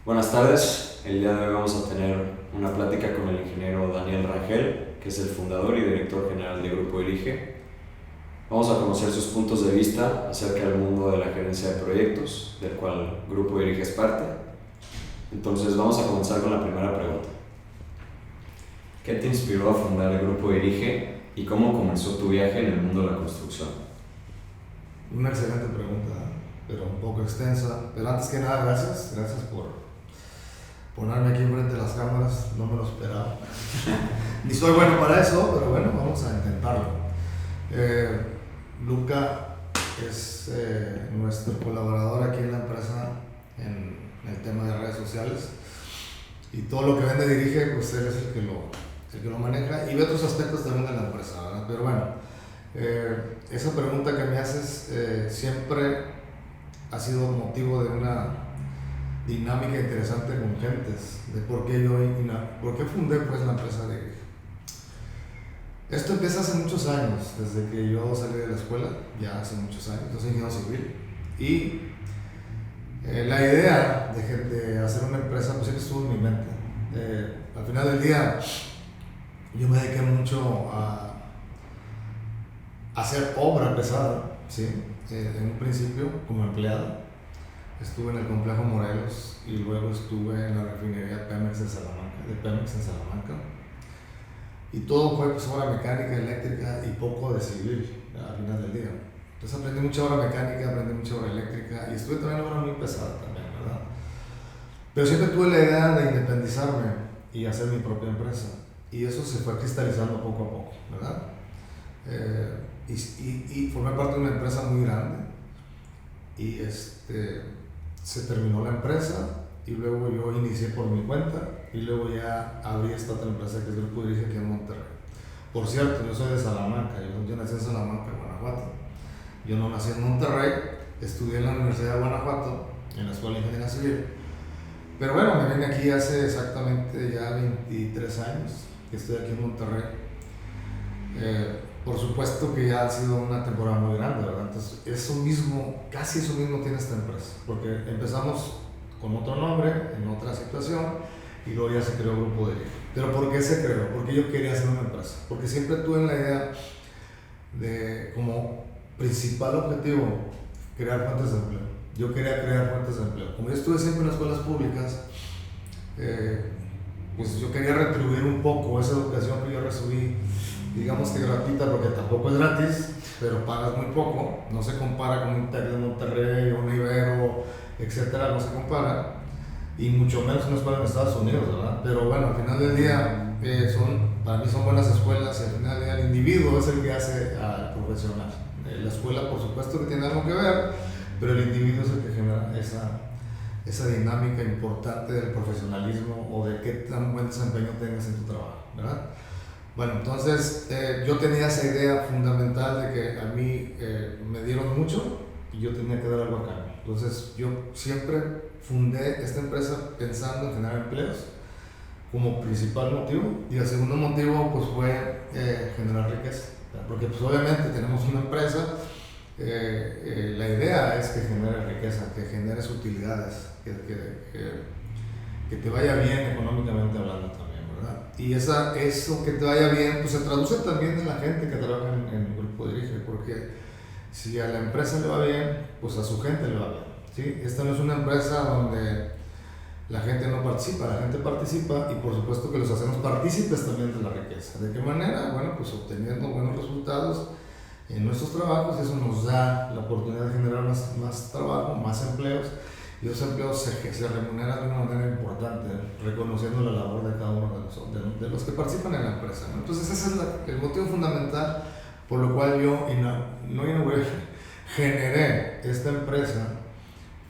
Buenas tardes, el día de hoy vamos a tener una plática con el ingeniero Daniel Rangel, que es el fundador y director general de Grupo Dirige. Vamos a conocer sus puntos de vista acerca del mundo de la gerencia de proyectos, del cual Grupo Dirige es parte. Entonces vamos a comenzar con la primera pregunta. ¿Qué te inspiró a fundar el Grupo Dirige y cómo comenzó tu viaje en el mundo de la construcción? Una excelente pregunta, pero un poco extensa. Pero antes que nada, gracias por ponerme aquí enfrente de las cámaras, no me lo esperaba. Ni soy bueno para eso, pero bueno, vamos a intentarlo. Luca es nuestro colaborador aquí en la empresa en el tema de redes sociales, y todo lo que vende Dirige, pues él es el que lo maneja y ve otros aspectos también de la empresa, ¿verdad? Pero bueno, esa pregunta que me haces siempre ha sido motivo de una dinámica interesante con gentes, de por qué fundé pues la empresa de Dirige. Esto empieza hace muchos años, desde que yo salí de la escuela, ya hace muchos años. Yo soy ingeniero civil y la idea de hacer una empresa pues siempre estuvo en mi mente. Al final del día yo me dediqué mucho a hacer obra pesada, ¿sí? En un principio como empleado. Estuve en el complejo Morelos y luego estuve en la refinería Pemex en Salamanca. Y todo fue pues, obra mecánica, eléctrica y poco de civil al final del día. Entonces aprendí mucha obra mecánica, aprendí mucha obra eléctrica y estuve también en obra muy pesada también, ¿verdad? Pero siempre tuve la idea de independizarme y hacer mi propia empresa. Y eso se fue cristalizando poco a poco, ¿verdad? Y formé parte de una empresa muy grande y se terminó la empresa y luego yo inicié por mi cuenta y luego ya abrí esta otra empresa que es Grupo Dirige aquí en Monterrey. Por cierto, yo soy de Salamanca, yo nací en Salamanca, Guanajuato. Yo no nací en Monterrey, estudié en la Universidad de Guanajuato, en la Escuela de Ingeniería Civil. Pero bueno, me vine aquí hace exactamente ya 23 años que estoy aquí en Monterrey. Por supuesto que ya ha sido una temporada muy grande, ¿verdad? Entonces, casi eso mismo tiene esta empresa, porque empezamos con otro nombre, en otra situación, y luego ya se creó Grupo Dirige. ¿Pero por qué se creó? Porque yo quería hacer una empresa, porque siempre tuve la idea de, como principal objetivo, crear fuentes de empleo. Yo quería crear fuentes de empleo. Como yo estuve siempre en escuelas públicas, pues yo quería retribuir un poco esa educación que yo recibí, digamos que gratuita, porque tampoco es gratis, pero pagas muy poco, no se compara con un TEC de Monterrey, un Ibero, etcétera, no se compara, y mucho menos una escuela en Estados Unidos, ¿verdad? Pero bueno, al final del día, para mí son buenas escuelas, y al final del día el individuo es el que hace al profesional. La escuela, por supuesto, que tiene algo que ver, pero el individuo es el que genera esa dinámica importante del profesionalismo o de qué tan buen desempeño tengas en tu trabajo, ¿verdad? Bueno, entonces yo tenía esa idea fundamental de que a mí me dieron mucho y yo tenía que dar algo a cambio. Entonces yo siempre fundé esta empresa pensando en generar empleos como principal motivo, y el segundo motivo pues fue generar riqueza, porque pues obviamente tenemos una empresa, la idea es que genere riqueza, que generes utilidades, que te vaya bien económicamente hablando también. Y eso que te vaya bien, pues se traduce también en la gente que trabaja en el Grupo Dirige, porque si a la empresa le va bien, pues a su gente le va bien, ¿sí? Esta no es una empresa donde la gente no participa, la gente participa, y por supuesto que los hacemos partícipes también de la riqueza. ¿De qué manera? Bueno, pues obteniendo buenos resultados en nuestros trabajos, y eso nos da la oportunidad de generar más trabajo, más empleos. Y los empleos se remuneran de una manera importante, reconociendo la labor de cada uno de los que participan en la empresa, ¿no? Entonces ese es el motivo fundamental por lo cual yo generé esta empresa,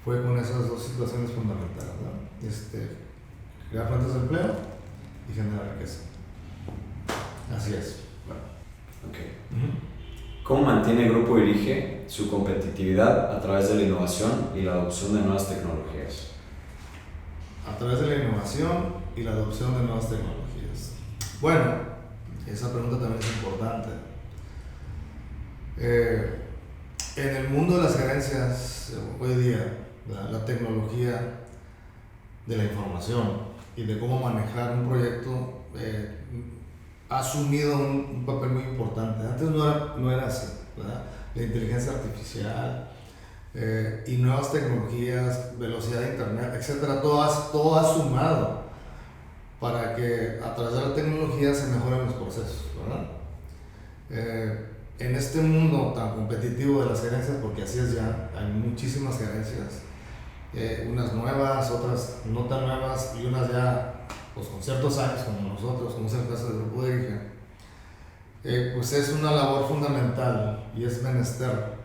fue con esas dos situaciones fundamentales, ¿no? Crear fuentes de empleo y generar riqueza. Así es. Bueno, ok. ¿Cómo mantiene el Grupo Dirige su competitividad a través de la innovación y la adopción de nuevas tecnologías? A través de la innovación y la adopción de nuevas tecnologías. Bueno, esa pregunta también es importante. En el mundo de las gerencias hoy día, la tecnología de la información y de cómo manejar un proyecto ha asumido un papel muy importante. Antes no era así, ¿verdad? La inteligencia artificial y nuevas tecnologías, velocidad de internet, etcétera, todo ha sumado para que a través de la tecnología se mejoren los procesos, ¿verdad? En este mundo tan competitivo de las gerencias, porque así es ya, hay muchísimas gerencias, unas nuevas, otras no tan nuevas y unas ya pues con ciertos años como nosotros, como es el caso del grupo de IGE, pues es una labor fundamental y es menester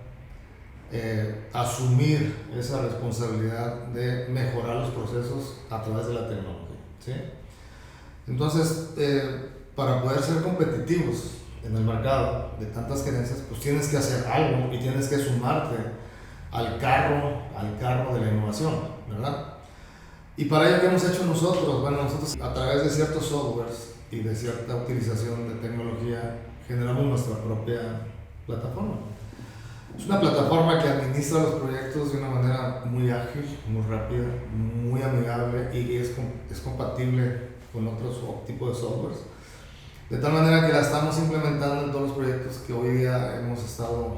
asumir esa responsabilidad de mejorar los procesos a través de la tecnología, ¿sí? Entonces, para poder ser competitivos en el mercado de tantas gerencias, pues tienes que hacer algo y tienes que sumarte al carro de la innovación, ¿verdad? Y para ello, ¿qué hemos hecho nosotros? Bueno, nosotros a través de ciertos softwares y de cierta utilización de tecnología generamos nuestra propia plataforma. Es una plataforma que administra los proyectos de una manera muy ágil, muy rápida, muy amigable y que es compatible con otros tipos de softwares. De tal manera que la estamos implementando en todos los proyectos que hoy día hemos estado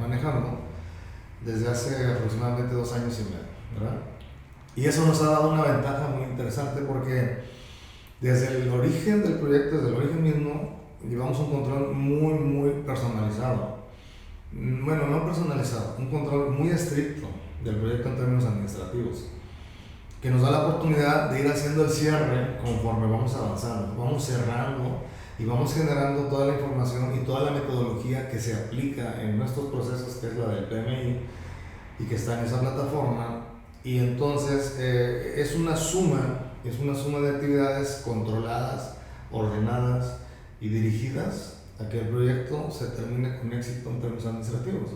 manejando desde hace aproximadamente 2 años y medio, ¿verdad? Y eso nos ha dado una ventaja muy interesante porque desde el origen del proyecto, desde el origen mismo, llevamos un control muy personalizado. Bueno, no personalizado, un control muy estricto del proyecto en términos administrativos, que nos da la oportunidad de ir haciendo el cierre conforme vamos avanzando, vamos cerrando y vamos generando toda la información y toda la metodología que se aplica en nuestros procesos, que es la del PMI y que está en esa plataforma. Y entonces es una suma de actividades controladas, ordenadas y dirigidas a que el proyecto se termine con éxito en términos administrativos.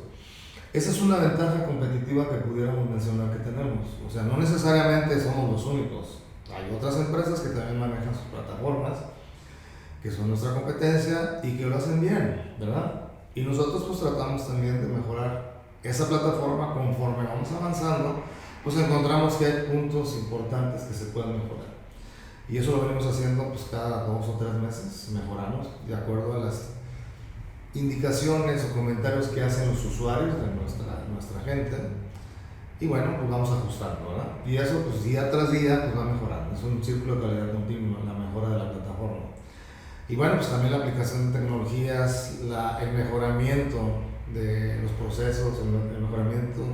Esa es una ventaja competitiva que pudiéramos mencionar que tenemos. O sea, no necesariamente somos los únicos. Hay otras empresas que también manejan sus plataformas, que son nuestra competencia y que lo hacen bien, ¿verdad? Y nosotros pues tratamos también de mejorar esa plataforma conforme vamos avanzando, pues encontramos que hay puntos importantes que se pueden mejorar. Y eso lo venimos haciendo pues cada 2 o 3 meses, mejoramos de acuerdo a las indicaciones o comentarios que hacen los usuarios de nuestra gente. Y bueno, pues vamos ajustando, ¿verdad? Y eso pues día tras día pues va mejorando. Es un círculo de calidad continua, la mejora de la plataforma. Y bueno, pues también la aplicación de tecnologías, el mejoramiento de los procesos, el mejoramiento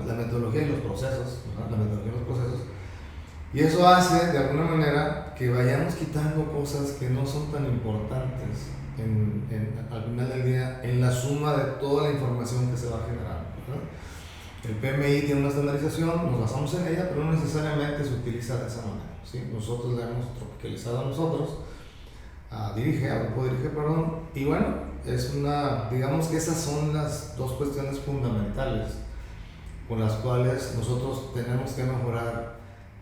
la metodología y los procesos, ¿verdad? La metodología y los procesos. Y eso hace de alguna manera que vayamos quitando cosas que no son tan importantes al final del día en la suma de toda la información que se va generando, ¿verdad? El PMI tiene una estandarización, nos basamos en ella, pero no necesariamente se utiliza de esa manera, ¿sí? Nosotros la hemos tropicalizado a nosotros, a Grupo Dirige, y bueno, digamos que esas son las 2 cuestiones fundamentales con las cuales nosotros tenemos que mejorar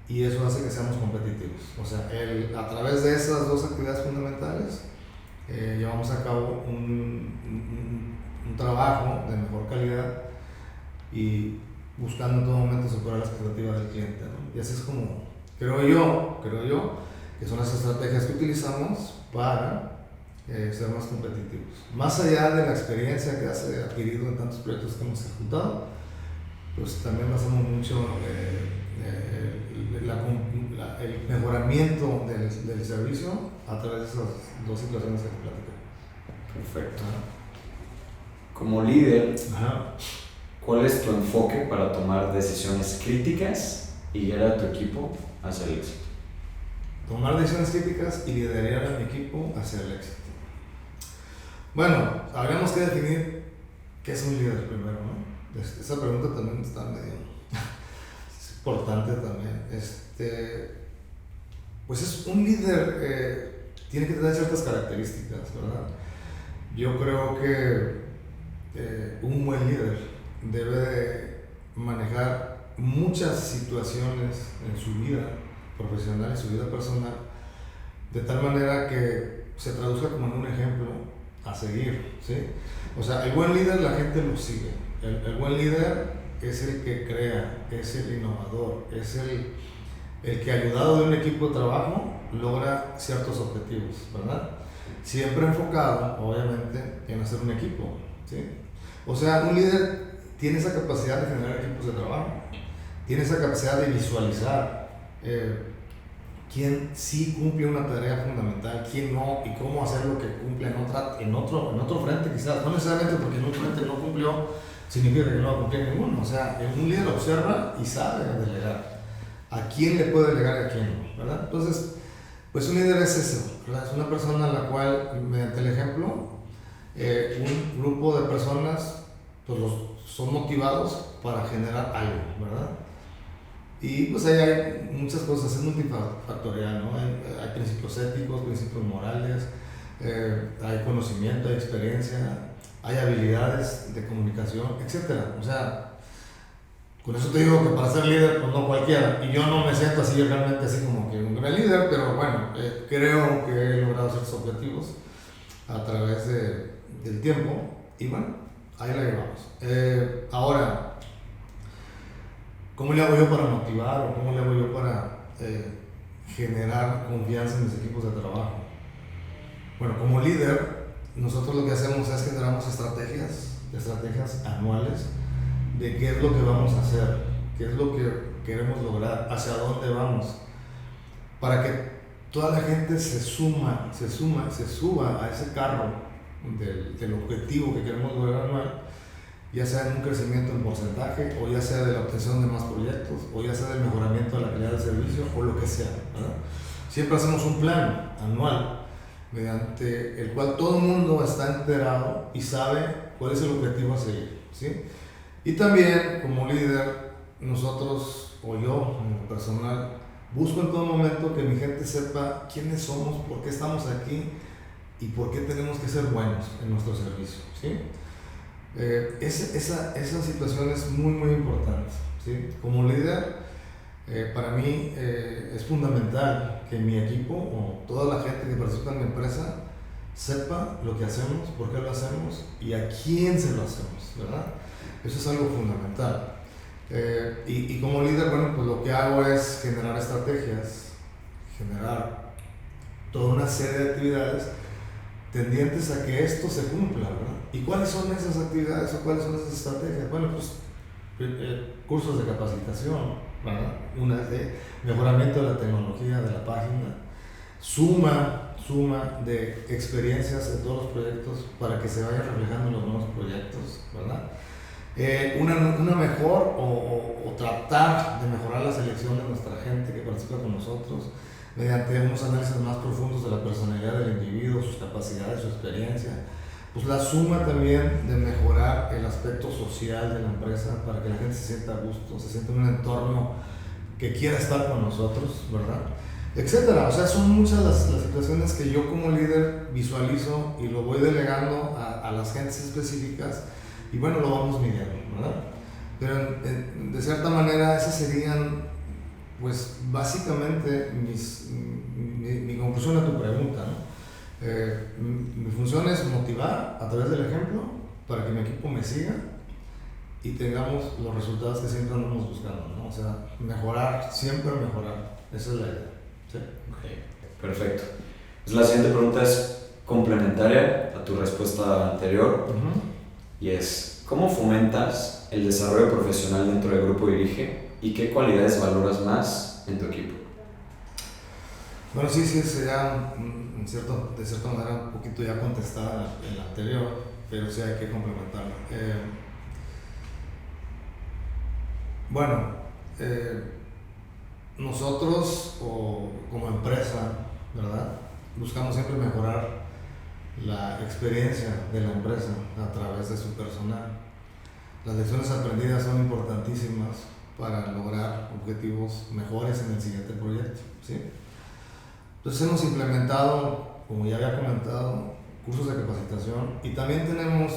y eso hace que seamos competitivos. O sea, a través de esas 2 actividades fundamentales llevamos a cabo un trabajo de mejor calidad y buscando en todo momento superar la expectativa del cliente, ¿no? Y así es como creo yo que son las estrategias que utilizamos para ser más competitivos. Más allá de la experiencia que has adquirido en tantos proyectos que hemos ejecutado, pues también basamos mucho el mejoramiento del servicio a través de esas 2 situaciones que te platico. Perfecto. Como líder, Ajá. ¿Cuál es tu enfoque para tomar decisiones críticas y guiar a tu equipo hacia el éxito? Tomar decisiones críticas y liderar a mi equipo hacia el éxito. Bueno, habríamos que definir qué es un líder primero, ¿no? Esa pregunta también está medio es importante también. Pues es un líder, tiene que tener ciertas características, ¿verdad? Yo creo que un buen líder debe de manejar muchas situaciones en su vida profesional y su vida personal de tal manera que se traduzca como en un ejemplo a seguir, ¿sí? O sea, el buen líder la gente lo sigue, El buen líder es el que crea, es el innovador, es el que ayudado de un equipo de trabajo logra ciertos objetivos, ¿verdad? Siempre enfocado, obviamente, en hacer un equipo, ¿sí? O sea, un líder tiene esa capacidad de generar equipos de trabajo, tiene esa capacidad de visualizar quién sí cumple una tarea fundamental, quién no, y cómo hacer lo que cumple en otro frente quizás, no necesariamente porque en un frente no cumplió, significa que no va a cumplir ninguno. O sea, un líder observa y sabe delegar. ¿A quién le puede delegar y a quién no? ¿Verdad? Entonces, pues un líder es eso, ¿verdad? Es una persona a la cual, mediante el ejemplo, un grupo de personas pues son motivados para generar algo, ¿verdad? Y pues ahí hay muchas cosas, es multifactorial, ¿no? Hay principios éticos, principios morales, hay conocimiento, hay experiencia, hay habilidades de comunicación, etc. O sea, con eso te digo que para ser líder, pues no cualquiera. Y yo no me siento así realmente así como que un gran líder, pero bueno, creo que he logrado ciertos objetivos a través del tiempo. Y bueno, ahí la llevamos. Ahora, ¿cómo le hago yo para motivar o cómo le hago yo para generar confianza en mis equipos de trabajo? Bueno, como líder, nosotros lo que hacemos es generamos estrategias anuales de qué es lo que vamos a hacer, qué es lo que queremos lograr, hacia dónde vamos, para que toda la gente se suba a ese carro del objetivo que queremos lograr anual, ya sea en un crecimiento en porcentaje, o ya sea de la obtención de más proyectos, o ya sea del mejoramiento de la calidad del servicio, o lo que sea, ¿verdad? Siempre hacemos un plan anual, mediante el cual todo el mundo está enterado y sabe cuál es el objetivo a seguir, ¿sí? Y también, como líder, nosotros, o yo en lo personal, busco en todo momento que mi gente sepa quiénes somos, por qué estamos aquí y por qué tenemos que ser buenos en nuestro servicio, ¿sí? Esa situación es muy, muy importante, ¿sí? Como líder, para mí es fundamental que mi equipo o toda la gente que participa en mi empresa sepa lo que hacemos, por qué lo hacemos y a quién se lo hacemos, ¿verdad? Eso es algo fundamental. Y como líder, bueno, pues lo que hago es generar estrategias, generar toda una serie de actividades tendientes a que esto se cumpla, ¿verdad? ¿Y cuáles son esas actividades o cuáles son esas estrategias? Bueno, pues cursos de capacitación, ¿verdad? Una de mejoramiento de la tecnología de la página, suma de experiencias de todos los proyectos para que se vayan reflejando en los nuevos proyectos, ¿verdad? Una mejor o tratar de mejorar la selección de nuestra gente que participa con nosotros mediante unos análisis más profundos de la personalidad del individuo, sus capacidades, su experiencia. Pues la suma también de mejorar el aspecto social de la empresa para que la gente se sienta a gusto, se sienta en un entorno que quiera estar con nosotros, ¿verdad? Etcétera. O sea, son muchas las situaciones que yo como líder visualizo y lo voy delegando a las gentes específicas y bueno, lo vamos midiendo, ¿verdad? Pero de cierta manera esas serían, pues básicamente mi conclusión a tu pregunta, ¿no? Mi función es motivar a través del ejemplo para que mi equipo me siga y tengamos los resultados que siempre andamos buscando, ¿no? O sea, mejorar, siempre mejorar. Esa es la idea. ¿Sí? Okay. Perfecto. Pues la siguiente pregunta es complementaria a tu respuesta anterior. Y es, ¿cómo fomentas el desarrollo profesional dentro del grupo Dirige y qué cualidades valoras más en tu equipo? Bueno, sí, sería de cierta manera un poquito ya contestada en la anterior, pero sí hay que complementarlo. Nosotros como empresa, ¿verdad? Buscamos siempre mejorar la experiencia de la empresa a través de su personal. Las lecciones aprendidas son importantísimas para lograr objetivos mejores en el siguiente proyecto, ¿sí? Entonces hemos implementado, como ya había comentado, cursos de capacitación y también tenemos,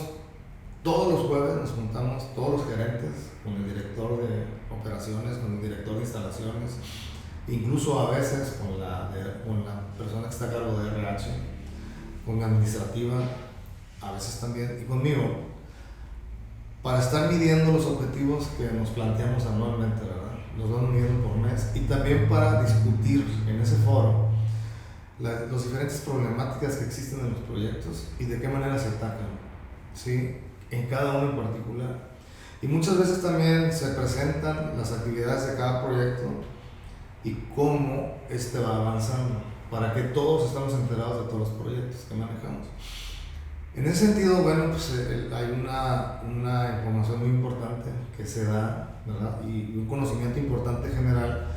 todos los jueves nos juntamos todos los gerentes con el director de operaciones, con el director de instalaciones, incluso a veces con la persona que está a cargo de RH, con mi administrativa, a veces también, y conmigo, para estar midiendo los objetivos que nos planteamos anualmente, ¿verdad? Los vamos midiendo por mes, y también para discutir en ese foro las diferentes problemáticas que existen en los proyectos y de qué manera se atacan, ¿sí? En cada uno en particular. Y muchas veces también se presentan las actividades de cada proyecto y cómo este va avanzando, para que todos estemos enterados de todos los proyectos que manejamos. En ese sentido, bueno, pues hay una información muy importante que se da, ¿verdad? Y un conocimiento importante general,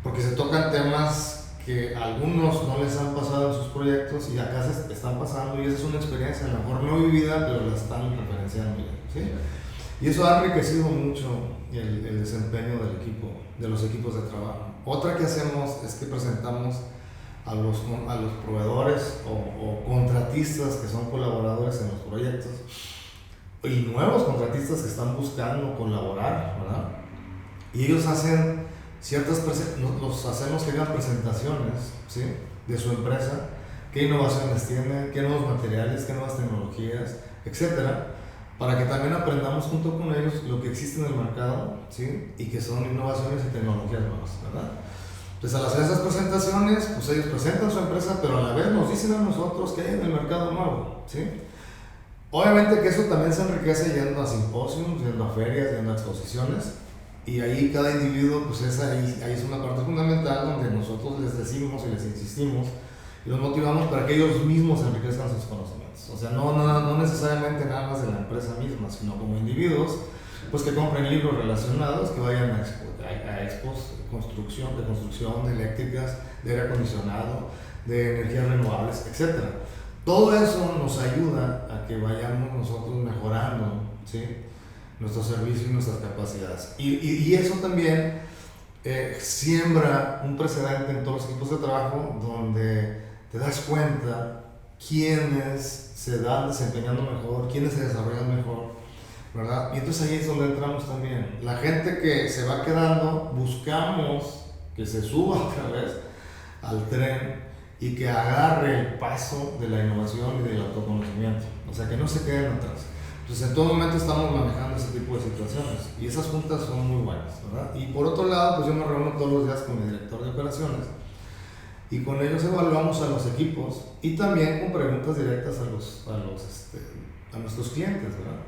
porque se tocan temas que a algunos no les han pasado en sus proyectos y acá se están pasando, y esa es una experiencia a lo mejor no vivida, pero la están referenciando ya, ¿sí? Y eso ha enriquecido mucho el desempeño del equipo, de los equipos de trabajo. Otra que hacemos es que presentamos a los proveedores o contratistas que son colaboradores en los proyectos, y nuevos contratistas que están buscando colaborar, ¿verdad? Y ellos hacen los hacemos que hagan presentaciones, ¿sí? De su empresa, qué innovaciones tienen, qué nuevos materiales, qué nuevas tecnologías, etcétera, para que también aprendamos junto con ellos lo que existe en el mercado, ¿sí? Y que son innovaciones y tecnologías nuevas, ¿verdad? Entonces, al hacer esas presentaciones, pues ellos presentan su empresa, pero a la vez nos dicen a nosotros qué hay en el mercado nuevo, ¿sí? Obviamente que eso también se enriquece yendo a simposios, yendo a ferias, yendo a exposiciones, y ahí cada individuo, pues ahí es una parte fundamental donde nosotros les decimos y les insistimos y los motivamos para que ellos mismos enriquezcan sus conocimientos. O sea, no necesariamente nada más de la empresa misma, sino como individuos, pues que compren libros relacionados, que vayan a expos de construcción, de eléctricas, de aire acondicionado, de energías renovables, etc. Todo eso nos ayuda a que vayamos nosotros mejorando, ¿sí? Nuestro servicio y nuestras capacidades. Y eso también siembra un precedente en todos los equipos de trabajo, donde te das cuenta quiénes se dan desempeñando mejor, quiénes se desarrollan mejor, ¿verdad? Y entonces ahí es donde entramos también. La gente que se va quedando, buscamos que se suba otra vez al tren y que agarre el paso de la innovación y del autoconocimiento, o sea, que no se queden atrás. Entonces, en todo momento estamos manejando ese tipo de situaciones, y esas juntas son muy buenas, ¿verdad? Y por otro lado, pues yo me reúno todos los días con mi director de operaciones, y con ellos evaluamos a los equipos, y también con preguntas directas a nuestros clientes, ¿verdad?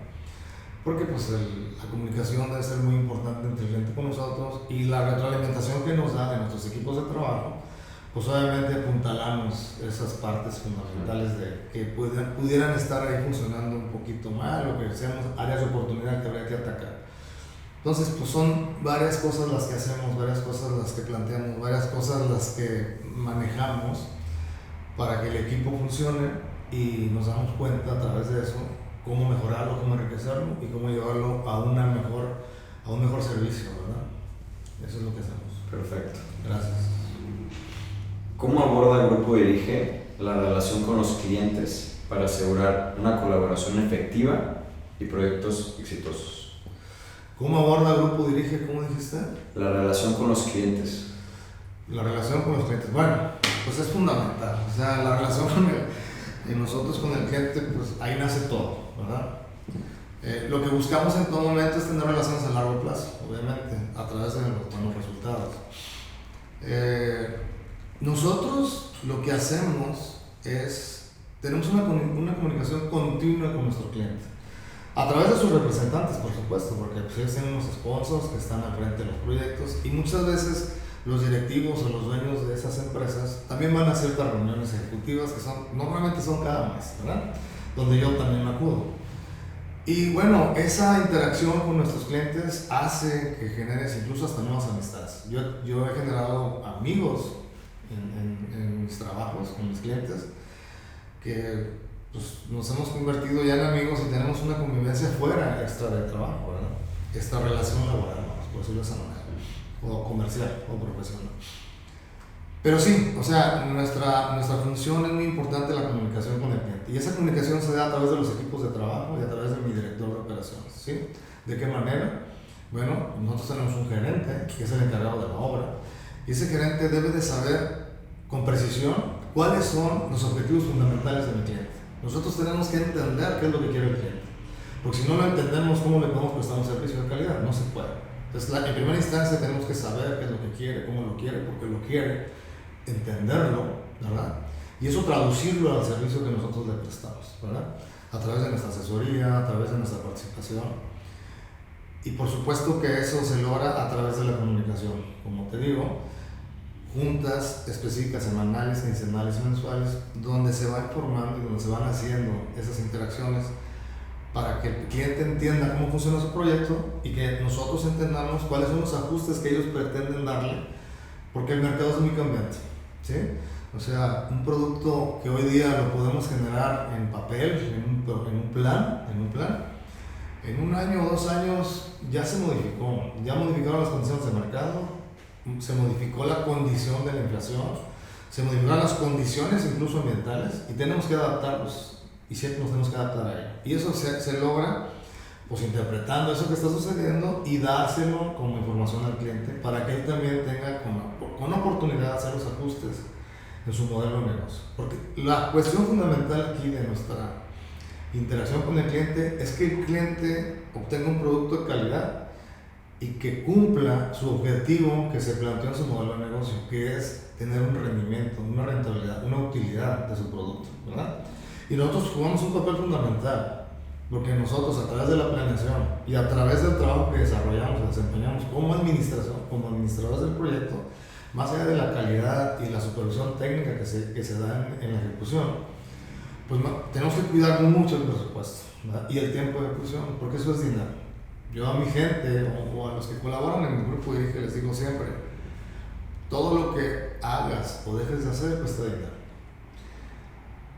Porque pues la comunicación debe ser muy importante entre el cliente con nosotros, y la retroalimentación que nos da de nuestros equipos de trabajo, pues obviamente apuntalamos esas partes fundamentales de que pudieran estar ahí funcionando un poquito mal, o que sean áreas de oportunidad que habría que atacar. Entonces, pues son varias cosas las que hacemos, varias cosas las que planteamos, varias cosas las que manejamos para que el equipo funcione, y nos damos cuenta a través de eso cómo mejorarlo, cómo enriquecerlo y cómo llevarlo a un mejor servicio, ¿verdad? Eso es lo que hacemos. Perfecto. Gracias. ¿Cómo aborda el grupo Dirige la relación con los clientes para asegurar una colaboración efectiva y proyectos exitosos? ¿Cómo aborda el grupo Dirige? ¿Cómo dijiste? La relación con los clientes. La relación con los clientes. Bueno, pues es fundamental. O sea, la relación de nosotros con el cliente, pues ahí nace todo, ¿verdad? Lo que buscamos en todo momento es tener relaciones a largo plazo, obviamente, a través de los buenos resultados. Nosotros lo que hacemos es, tenemos una comunicación continua con nuestro cliente, a través de sus representantes, por supuesto, porque pues, ellos tienen unos sponsors que están al frente de los proyectos, y muchas veces los directivos o los dueños de esas empresas también van a ciertas reuniones ejecutivas que normalmente son cada mes, ¿verdad? Donde yo también me acudo. Y bueno, esa interacción con nuestros clientes hace que generes incluso hasta nuevas amistades. Yo he generado amigos en mis trabajos con mis clientes, que pues, nos hemos convertido ya en amigos y tenemos una convivencia fuera extra del trabajo, ¿verdad? Esta relación laboral, por decirlo de esa manera, o comercial o profesional. Pero sí, o sea, nuestra función es muy importante, la comunicación con el cliente, y esa comunicación se da a través de los equipos de trabajo y a través de mi director de operaciones, ¿sí? ¿De qué manera? Bueno, nosotros tenemos un gerente que es el encargado de la obra, y ese gerente debe de saber con precisión cuáles son los objetivos fundamentales de mi cliente. Nosotros tenemos que entender qué es lo que quiere el cliente, Porque si no lo entendemos, ¿cómo le podemos prestar un servicio de calidad? No se puede. Entonces, en primera instancia tenemos que saber qué es lo que quiere, cómo lo quiere, por qué lo quiere, entenderlo, ¿verdad? Y eso traducirlo al servicio que nosotros le prestamos, ¿verdad? A través de nuestra asesoría, a través de nuestra participación. Y por supuesto que eso se logra a través de la comunicación. Como te digo, juntas específicas semanales, quincenales y mensuales, donde se va informando y donde se van haciendo esas interacciones para que el cliente entienda cómo funciona su proyecto y que nosotros entendamos cuáles son los ajustes que ellos pretenden darle, porque el mercado es muy cambiante, ¿sí? O sea, un producto que hoy día lo podemos generar en papel, en un plan, en un año o 2 años ya se modificó, ya modificaron las condiciones de mercado, se modificó la condición de la inflación, se modificaron las condiciones incluso ambientales y tenemos que adaptarlos y siempre nos tenemos que adaptar a ello. Y eso se logra pues interpretando eso que está sucediendo y dárselo como información al cliente para que él también tenga con oportunidad de hacer los ajustes en su modelo de negocio. Porque la cuestión fundamental aquí de nuestra interacción con el cliente es que el cliente obtenga un producto de calidad y que cumpla su objetivo que se planteó en su modelo de negocio, que es tener un rendimiento, una rentabilidad, una utilidad de su producto, ¿verdad? Y nosotros jugamos un papel fundamental, porque nosotros a través de la planeación y a través del trabajo que desarrollamos y desempeñamos como administración, como administradores del proyecto, más allá de la calidad y la supervisión técnica que se da en la ejecución, pues tenemos que cuidar mucho el presupuesto, ¿verdad? Y el tiempo de ejecución, porque eso es dinero. Yo a mi gente o a los que colaboran en mi grupo de Dirige les digo siempre, todo lo que hagas o dejes de hacer cuesta dinero.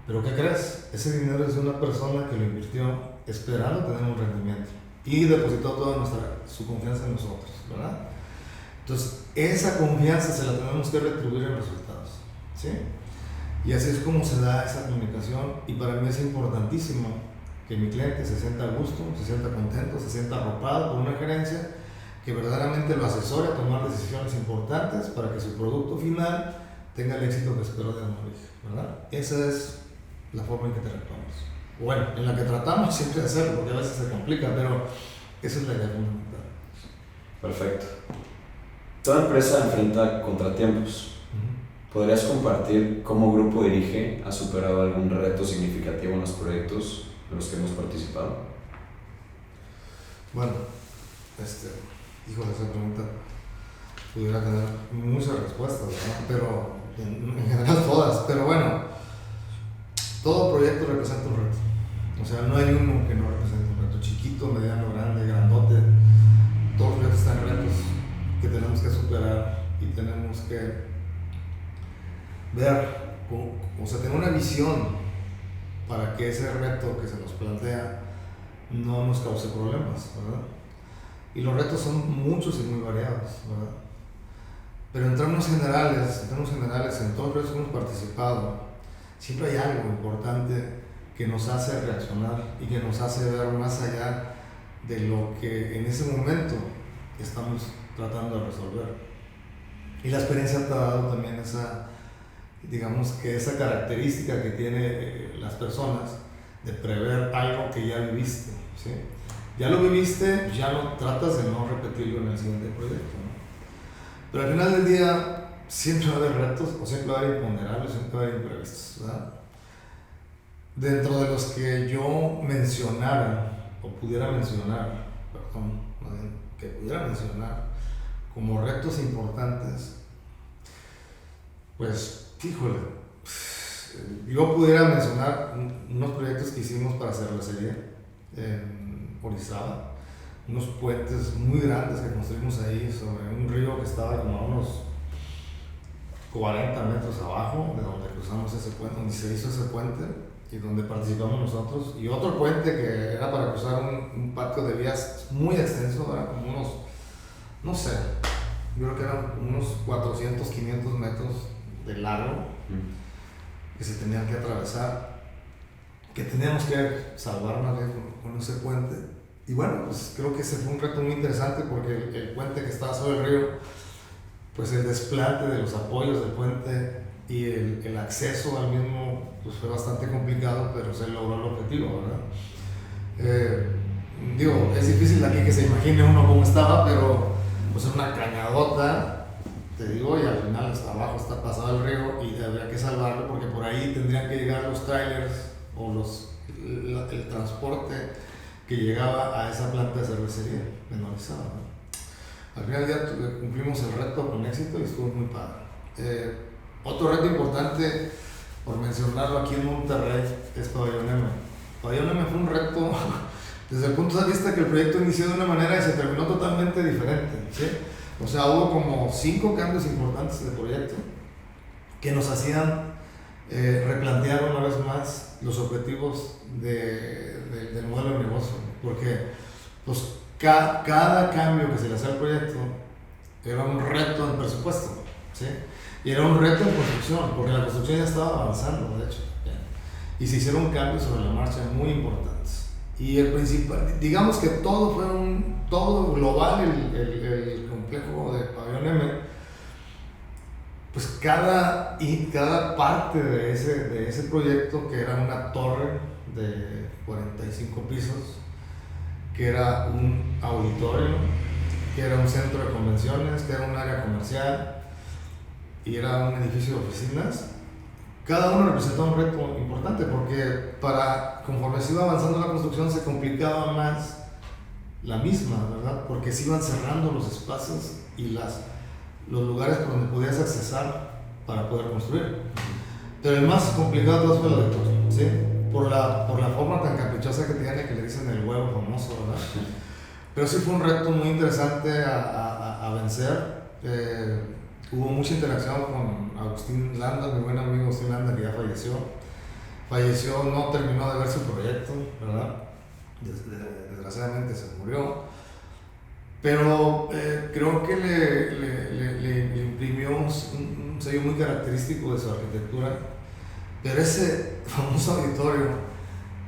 Pero ¿qué crees? Ese dinero es de una persona que lo invirtió esperando tener un rendimiento y depositó toda su confianza en nosotros, ¿verdad? Entonces, esa confianza se la tenemos que retribuir en resultados, ¿sí? Y así es como se da esa comunicación y para mí es importantísimo que mi cliente se sienta a gusto, se sienta contento, se sienta arropado por una gerencia que verdaderamente lo asesore a tomar decisiones importantes para que su producto final tenga el éxito que esperó de un origen, ¿verdad? Esa es la forma en que tratamos. Bueno, en la que tratamos siempre de hacerlo, porque a veces se complica, pero esa es la idea fundamental. Perfecto. Toda empresa enfrenta contratiempos. ¿Podrías compartir cómo Grupo Dirige ha superado algún reto significativo en los proyectos en los que hemos participado? Bueno, híjole, esa pregunta pudiera tener muchas respuestas, ¿verdad? Pero en general todas, pero bueno, todo proyecto representa un reto. O sea, no hay uno que no represente un reto, chiquito, mediano, grande, grandote. Todos los proyectos están retos que tenemos que superar y tenemos que ver, o sea, tener una visión para que ese reto que se nos plantea no nos cause problemas, ¿verdad? Y los retos son muchos y muy variados, ¿verdad? Pero en términos generales, en todos los proyectos que hemos participado, siempre hay algo importante que nos hace reaccionar y que nos hace ver más allá de lo que en ese momento estamos tratando de resolver. Y la experiencia te ha dado también esa, digamos que esa característica que tienen las personas de prever algo que ya viviste, ¿sí? Ya lo viviste, ya no tratas de no repetirlo en el siguiente proyecto, ¿no? Pero al final del día siempre va a haber retos, o siempre va a haber imponderables, siempre va a haber imprevistos, ¿verdad? Dentro de los que yo mencionara, o pudiera mencionar, que pudiera mencionar como retos importantes, pues, híjole, yo pudiera mencionar unos proyectos que hicimos para cervecería en Orizaba, unos puentes muy grandes que construimos ahí sobre un río que estaba como a unos 40 metros abajo de donde cruzamos ese puente, donde se hizo ese puente y donde participamos nosotros, y otro puente que era para cruzar un patio de vías muy extenso, era como unos, no sé, yo creo que eran unos 400, 500 metros de largo que se tenían que atravesar, que teníamos que salvar más bien con ese puente. Y bueno, pues creo que ese fue un reto muy interesante porque el puente que estaba sobre el río, pues el desplante de los apoyos del puente y el acceso al mismo pues fue bastante complicado, pero se logró el objetivo, ¿verdad? digo, es difícil aquí que se imagine uno cómo estaba, pero pues era una cañadota, te digo, y al final hasta abajo está pasado el río y habría que salvarlo porque por ahí tendrían que llegar los trailers o el transporte que llegaba a esa planta de cervecería menorizada, ¿no? Al final del día cumplimos el reto con éxito y estuvo muy padre. Otro reto importante, por mencionarlo aquí en Monterrey, es Pabellón M. Pabellón M fue un reto desde el punto de vista que el proyecto inició de una manera y se terminó totalmente diferente, ¿sí? O sea, hubo como 5 cambios importantes de proyecto que nos hacían replantear una vez más los objetivos del modelo de negocio, porque pues, cada cambio que se le hacía al proyecto era un reto en presupuesto, ¿sí? Y era un reto en construcción, porque la construcción ya estaba avanzando, de hecho, ¿ya? Y se hicieron cambios sobre la marcha muy importantes. Y el principal, digamos que todo fue todo global, el complejo de Pabellón M, pues cada parte de ese proyecto, que era una torre de 45 pisos, que era un auditorio, que era un centro de convenciones, que era un área comercial y era un edificio de oficinas, cada uno representaba un reto importante porque conforme se iba avanzando la construcción se complicaba más la misma, ¿verdad? Porque se iban cerrando los espacios y los lugares por donde podías accesar para poder construir. Pero el más complicado de todo fue el auditorio, ¿sí? Por la forma tan caprichosa que tiene, que le dicen el huevo famoso, ¿verdad? Pero sí fue un reto muy interesante a vencer. Hubo mucha interacción con Agustín Landa, mi buen amigo Agustín Landa, que ya falleció, no terminó de ver su proyecto, ¿verdad? Desgraciadamente se murió, pero creo que le imprimió un sello muy característico de su arquitectura. Pero ese famoso auditorio,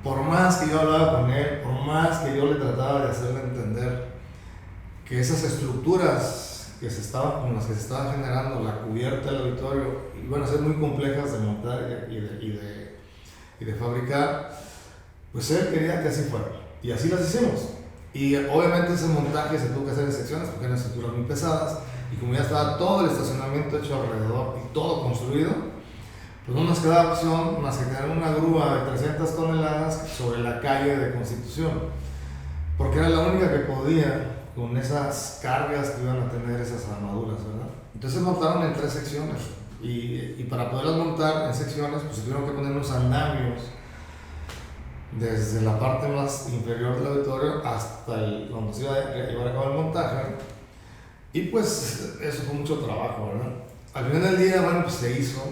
por más que yo hablaba con él, por más que yo le trataba de hacerle entender que esas estructuras con las que se estaba generando la cubierta del auditorio iban a ser muy complejas de montar y de fabricar, pues él quería que así fuera. Y así las hicimos. Y obviamente ese montaje se tuvo que hacer en secciones porque eran estructuras muy pesadas. Y como ya estaba todo el estacionamiento hecho alrededor y todo construido, pues no nos quedaba opción más que tener una grúa de 300 toneladas sobre la calle de Constitución. Porque era la única que podía con esas cargas que iban a tener esas armaduras, ¿verdad? Entonces montaron en 3 secciones. Y para poderlas montar en secciones, pues se tuvieron que poner unos andamios desde la parte más inferior del auditorio hasta donde se iba a llevar a cabo el montaje. Y pues eso fue mucho trabajo, ¿verdad? Al final del día, bueno, pues se hizo,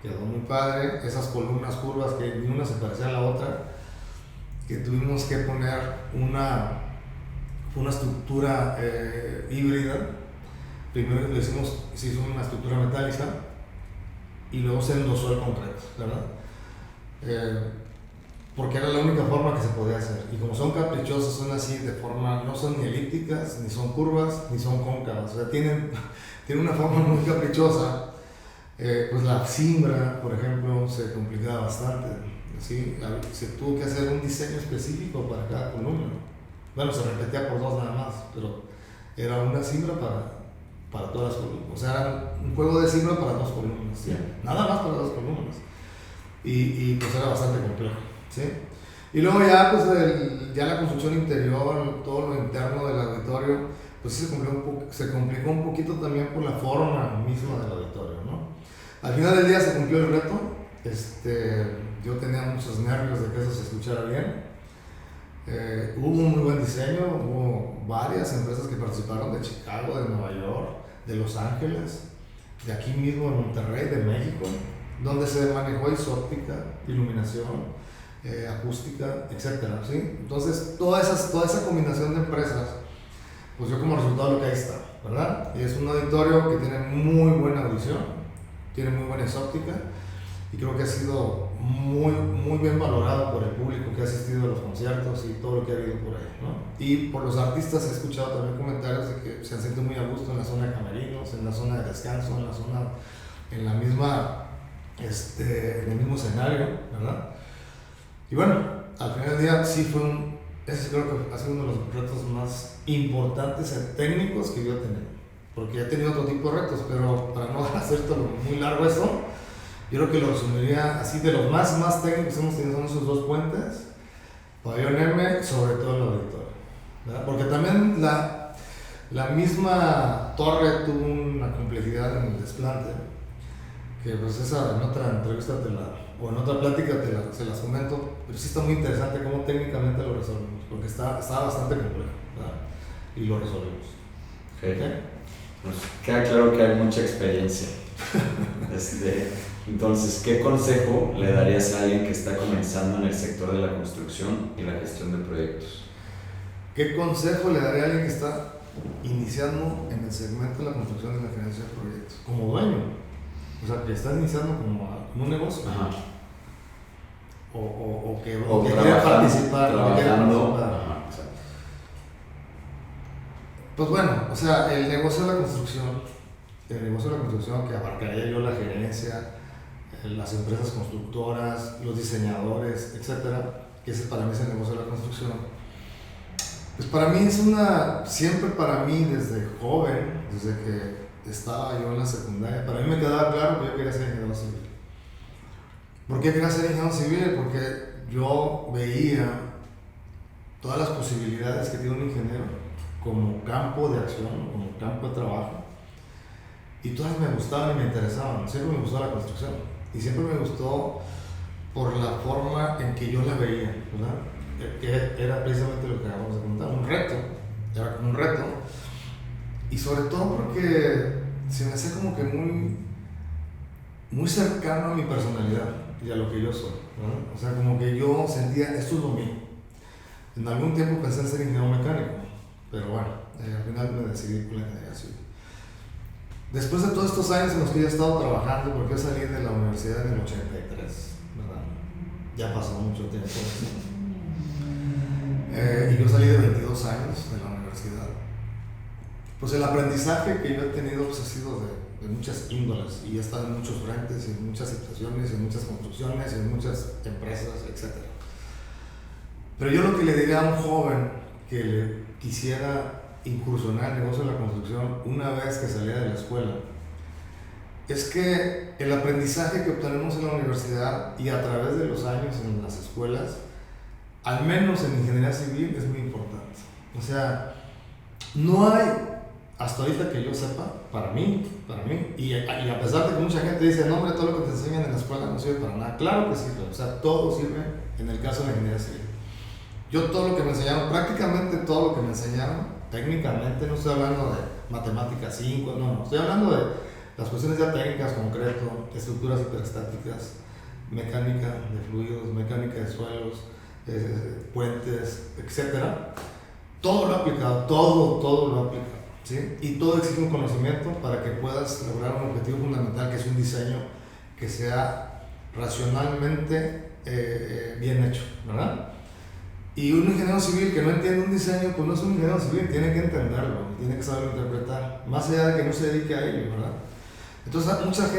quedó muy padre, esas columnas curvas que ni una se parecía a la otra, que tuvimos que poner una estructura híbrida. Primero se hizo una estructura metálica y luego se endosó el concreto, ¿verdad? Porque era la única forma que se podía hacer. Y como son caprichosos, son así de forma, no son ni elípticas, ni son curvas, ni son cóncavas. O sea, tienen una forma muy caprichosa. Pues la cimbra, por ejemplo, se complicaba bastante, ¿sí? Se tuvo que hacer un diseño específico para cada columna. Bueno, se repetía por 2 nada más, pero era una cimbra para todas las columnas. O sea, era un juego de cimbra para 2 columnas, ¿sí? Nada más para 2 columnas. Y pues era bastante complejo, ¿sí? Y luego ya, pues ya la construcción interior, todo lo interno del auditorio, pues sí se complicó un poquito también por la forma misma del auditorio, ¿no? Al final del día se cumplió el reto. Yo tenía muchos nervios de que eso se escuchara bien. Hubo un muy buen diseño, hubo varias empresas que participaron de Chicago, de Nueva York, de Los Ángeles, de aquí mismo en Monterrey, de México, donde se manejó isóptica, iluminación, acústica, etcétera, ¿sí? Entonces, toda esa combinación de empresas, pues yo como resultado lo que ahí está, ¿verdad? Y es un auditorio que tiene muy buena audición, tiene muy buena isóptica, y creo que ha sido muy, muy bien valorado por el público que ha asistido a los conciertos y todo lo que ha habido por ahí, ¿no? Y por los artistas he escuchado también comentarios de que se han sentido muy a gusto en la zona de camerinos, en la zona de descanso, en el mismo escenario, ¿verdad? Y bueno, al final del día sí fue ese creo que ha sido uno de los retos más importantes técnicos que yo he tenido. Porque he tenido otro tipo de retos, pero para no hacerte muy largo eso, yo creo que lo resumiría así: de los más técnicos que hemos tenido son esos 2 puentes, Pabellón M, sobre todo el auditorio, ¿verdad? Porque también la misma torre tuvo una complejidad en el desplante, que pues esa en otra entrevista o en otra plática se las comento, pero sí está muy interesante cómo técnicamente lo resolvimos, porque está bastante complejo, ¿verdad? Y lo resolvimos. ¿Okay? Pues queda claro que hay mucha experiencia. Entonces, ¿qué consejo le darías a alguien que está comenzando en el sector de la construcción y la gestión de proyectos? ¿Qué consejo le daría a alguien que está iniciando en el segmento de la construcción y la gerencia de proyectos? Como dueño, o sea, que estás iniciando como un negocio. Ajá. O que quiere participar. Ajá, exacto. Pues bueno, o sea, el negocio de la construcción que abarcaría yo la gerencia, las empresas constructoras, los diseñadores, etcétera, que ese para mí es el negocio de la construcción. Pues para mí siempre para mí desde joven, desde que estaba yo en la secundaria, para mí me quedaba claro que yo quería ser ingeniero civil. ¿Por qué quería ser ingeniero civil? Porque yo veía todas las posibilidades que tiene un ingeniero como campo de acción, como campo de trabajo, y todas me gustaban y me interesaban. Siempre me gustó la construcción y siempre me gustó por la forma en que yo la veía, ¿verdad? Que era precisamente lo que acabamos de comentar, era como un reto, y sobre todo porque se me hacía como que muy cercano a mi personalidad y a lo que yo soy, ¿verdad? O sea, como que yo sentía, esto es lo mío. En algún tiempo pensé en ser ingeniero mecánico, pero bueno, al final me decidí por la ingeniería civil. Después de todos estos años en los que yo he estado trabajando, porque yo salí de la universidad en el 83, ¿verdad? Ya pasó mucho tiempo. Y yo salí de 22 años de la universidad. Pues el aprendizaje que yo he tenido pues, ha sido de muchas índoles, y he estado en muchos frentes, en muchas situaciones, en muchas construcciones, en muchas empresas, etc. Pero yo lo que le diría a un joven que le quisiera incursionar en el negocio de la construcción una vez que saliera de la escuela es que el aprendizaje que obtenemos en la universidad y a través de los años en las escuelas, al menos en ingeniería civil, es muy importante. O sea, no hay, hasta ahorita que yo sepa, para mí, y a pesar de que mucha gente dice, no hombre, todo lo que te enseñan en la escuela no sirve para nada, claro que sirve, o sea, todo sirve en el caso de la ingeniería civil. Yo todo lo que me enseñaron, prácticamente todo lo que me enseñaron, técnicamente, no estoy hablando de matemáticas 5, no, estoy hablando de las cuestiones ya técnicas, concreto, estructuras hiperestáticas, mecánica de fluidos, mecánica de suelos, puentes, etc. Todo lo he aplicado, todo lo he aplicado, ¿sí? Y todo exige un conocimiento para que puedas lograr un objetivo fundamental, que es un diseño que sea racionalmente bien hecho, ¿verdad? Y un ingeniero civil que no entiende un diseño, pues no es un ingeniero civil, tiene que entenderlo, tiene que saberlo interpretar, más allá de que no se dedique a ello, ¿verdad? Entonces, muchas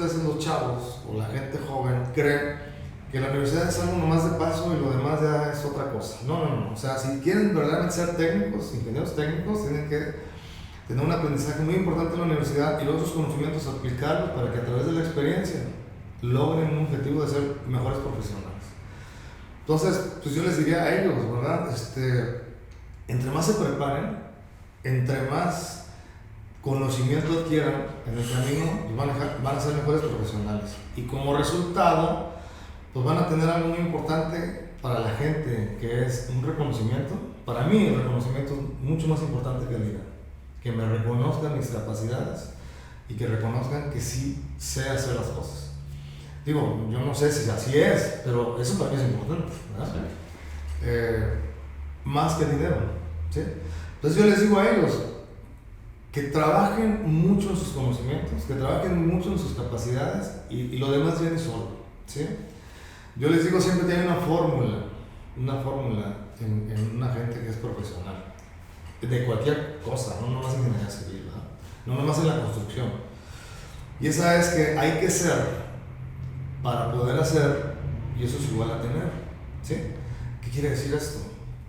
veces los chavos o la gente joven cree que la universidad es algo nomás de paso y lo demás ya es otra cosa. No. O sea, si quieren verdaderamente ser técnicos, ingenieros técnicos, tienen que tener un aprendizaje muy importante en la universidad y luego esos conocimientos aplicarlos para que a través de la experiencia logren un objetivo de ser mejores profesionales. Entonces, pues yo les diría a ellos, ¿verdad? Entre más se preparen, entre más conocimiento adquieran en el camino, van a ser mejores profesionales. Y como resultado, pues van a tener algo muy importante para la gente, que es un reconocimiento. Para mí, el reconocimiento es mucho más importante que el dinero. Que me reconozcan mis capacidades y que reconozcan que sí sé hacer las cosas. Digo, yo no sé si así es, pero eso para mí es importante, ¿verdad? Sí. Más que dinero, ¿sí? Entonces yo les digo a ellos que trabajen mucho en sus conocimientos, que trabajen mucho en sus capacidades y lo demás viene solo, ¿sí? Yo les digo siempre que hay una fórmula en una gente que es profesional, de cualquier cosa, no nomás en ingeniería civil, ¿verdad? No nomás en la construcción. Y esa es que hay que ser para poder hacer, y eso es igual a tener, ¿sí? ¿Qué quiere decir esto?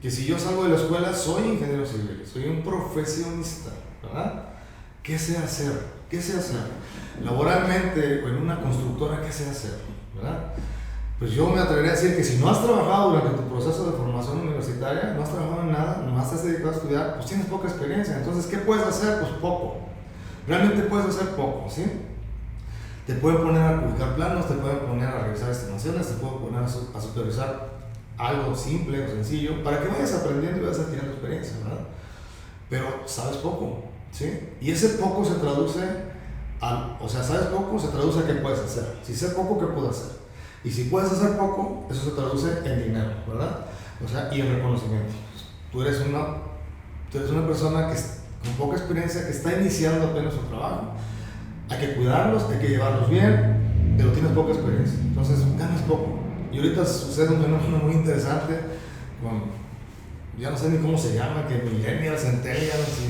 que si yo salgo de la escuela soy ingeniero civil, soy un profesionista, ¿verdad? ¿Qué sé hacer? ¿Qué sé hacer? Laboralmente o en una constructora, ¿qué sé hacer? ¿Verdad? Pues yo me atrevería a decir que si no has trabajado durante tu proceso de formación universitaria, no has trabajado en nada, nomás te has dedicado a estudiar, pues tienes poca experiencia. Entonces, ¿qué puedes hacer? Pues poco. Realmente puedes hacer poco, ¿sí? Te pueden poner a publicar planos, te pueden poner a revisar estimaciones, te pueden poner a supervisar algo simple o sencillo para que vayas aprendiendo y vayas adquiriendo experiencia, ¿verdad? Pero sabes poco, ¿sí? Y ese poco se traduce o sea, sabes poco se traduce a qué puedes hacer. Si sé poco, ¿qué puedo hacer? Y si puedes hacer poco, eso se traduce en dinero, ¿verdad? O sea, y en reconocimiento. Tú eres una persona con poca experiencia que está iniciando apenas su trabajo. Hay que cuidarlos, hay que llevarlos bien, pero tienes poca experiencia. Entonces, ganas poco. Y ahorita sucede un fenómeno muy interesante ya no sé ni cómo se llama, que millennials, centennials,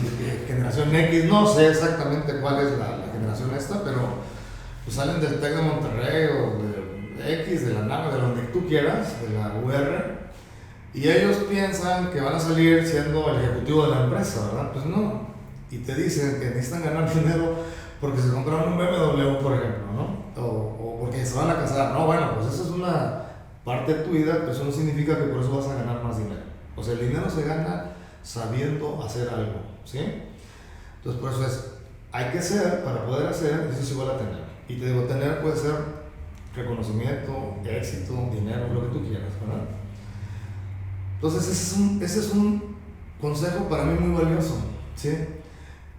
generación X, no sé exactamente cuál es la generación esta, pero pues salen del TEC de Monterrey o de X, de la NAM, de donde tú quieras, de la UR, y ellos piensan que van a salir siendo el ejecutivo de la empresa, ¿verdad? Pues no, y te dicen que necesitan ganar dinero porque se compraron un BMW, por ejemplo, ¿no? O porque se van a casar. No, bueno, pues eso es una parte de tu vida, pero eso no significa que por eso vas a ganar más dinero. O sea, el dinero se gana sabiendo hacer algo, ¿sí? Entonces, por eso hay que ser, para poder hacer, eso es igual a tener. Y te digo, tener puede ser reconocimiento, éxito, dinero, lo que tú quieras, ¿verdad? Entonces, ese es un consejo para mí muy valioso, ¿sí?